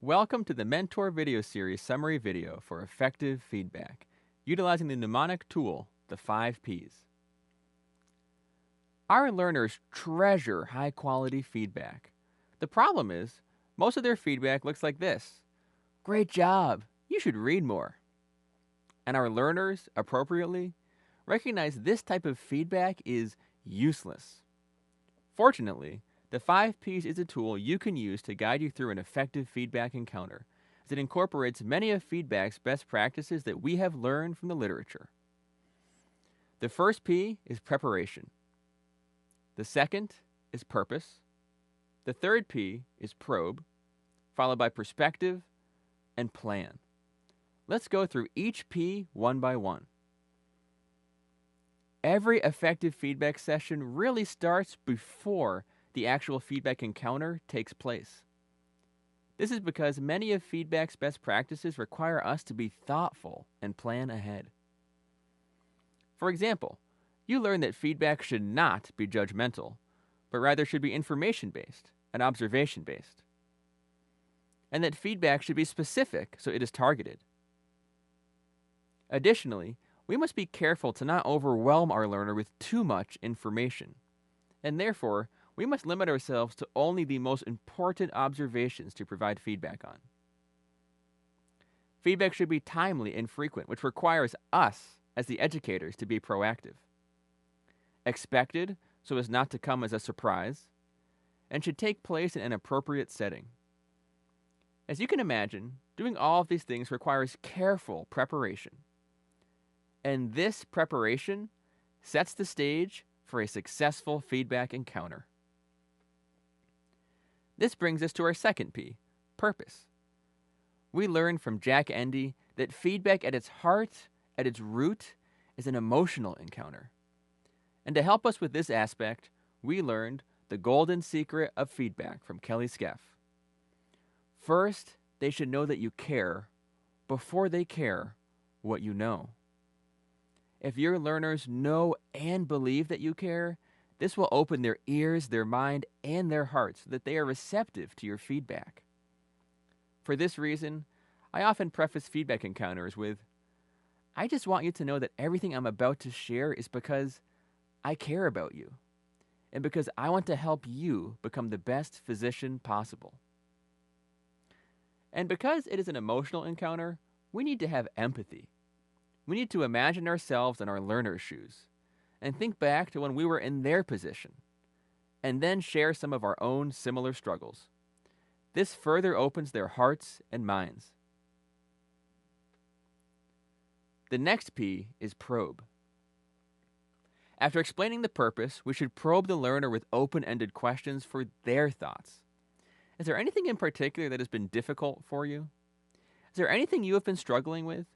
Welcome to the Mentor video series summary video for effective feedback, utilizing the mnemonic tool, the 5 Ps. Our learners treasure high-quality feedback. The problem is, most of their feedback looks like this. Great job, you should read more. And our learners, appropriately, recognize this type of feedback is useless. Fortunately, the 5 Ps is a tool you can use to guide you through an effective feedback encounter, as it incorporates many of feedback's best practices that we have learned from the literature. The first P is preparation. The second is purpose. The third P is probe, followed by perspective and plan. Let's go through each P one by one. Every effective feedback session really starts before the actual feedback encounter takes place. This is because many of feedback's best practices require us to be thoughtful and plan ahead. For example, you learn that feedback should not be judgmental, but rather should be information-based and observation-based. And that feedback should be specific so it is targeted. Additionally, we must be careful to not overwhelm our learner with too much information, and therefore, we must limit ourselves to only the most important observations to provide feedback on. Feedback should be timely and frequent, which requires us, as the educators, to be proactive. Expected, so as not to come as a surprise, and should take place in an appropriate setting. As you can imagine, doing all of these things requires careful preparation. And this preparation sets the stage for a successful feedback encounter. This brings us to our second P, purpose. We learned from Jack Endy that feedback at its heart, at its root, is an emotional encounter. And to help us with this aspect, we learned the golden secret of feedback from Kelly Skeff. First, they should know that you care before they care what you know. If your learners know and believe that you care, this will open their ears, their mind, and their hearts so that they are receptive to your feedback. For this reason, I often preface feedback encounters with, I just want you to know that everything I'm about to share is because I care about you, and because I want to help you become the best physician possible. And because it is an emotional encounter, we need to have empathy. We need to imagine ourselves in our learner's shoes and think back to when we were in their position, and then share some of our own similar struggles. This further opens their hearts and minds. The next P is probe. After explaining the purpose, we should probe the learner with open-ended questions for their thoughts. Is there anything in particular that has been difficult for you? Is there anything you have been struggling with?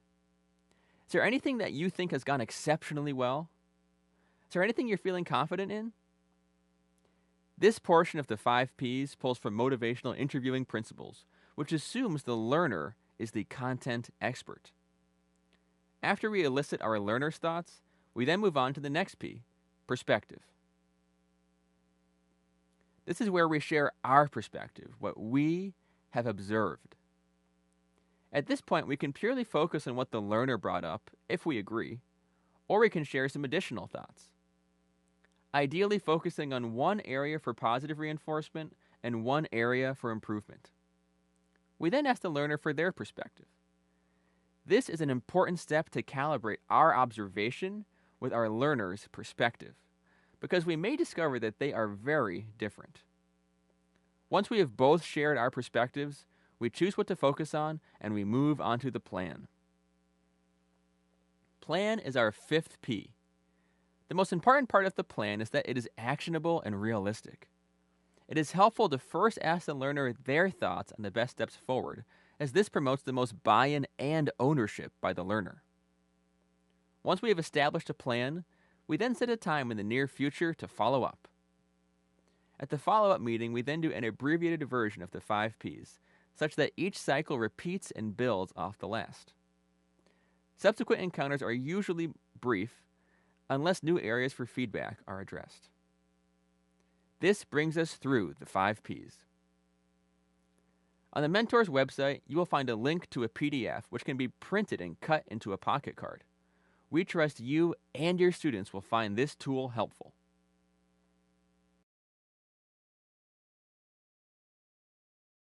Is there anything that you think has gone exceptionally well? Is there anything you're feeling confident in? This portion of the 5 Ps pulls from motivational interviewing principles, which assumes the learner is the content expert. After we elicit our learner's thoughts, we then move on to the next P, perspective. This is where we share our perspective, what we have observed. At this point, we can purely focus on what the learner brought up, if we agree, or we can share some additional thoughts. Ideally focusing on one area for positive reinforcement and one area for improvement. We then ask the learner for their perspective. This is an important step to calibrate our observation with our learner's perspective, because we may discover that they are very different. Once we have both shared our perspectives, we choose what to focus on, and we move on to the plan. Plan is our 5th P. The most important part of the plan is that it is actionable and realistic. It is helpful to first ask the learner their thoughts on the best steps forward, as this promotes the most buy-in and ownership by the learner. Once we have established a plan, we then set a time in the near future to follow up. At the follow-up meeting, we then do an abbreviated version of the 5 Ps, such that each cycle repeats and builds off the last. Subsequent encounters are usually brief, unless new areas for feedback are addressed. This brings us through the 5 Ps. On the mentor's website, you will find a link to a PDF which can be printed and cut into a pocket card. We trust you and your students will find this tool helpful.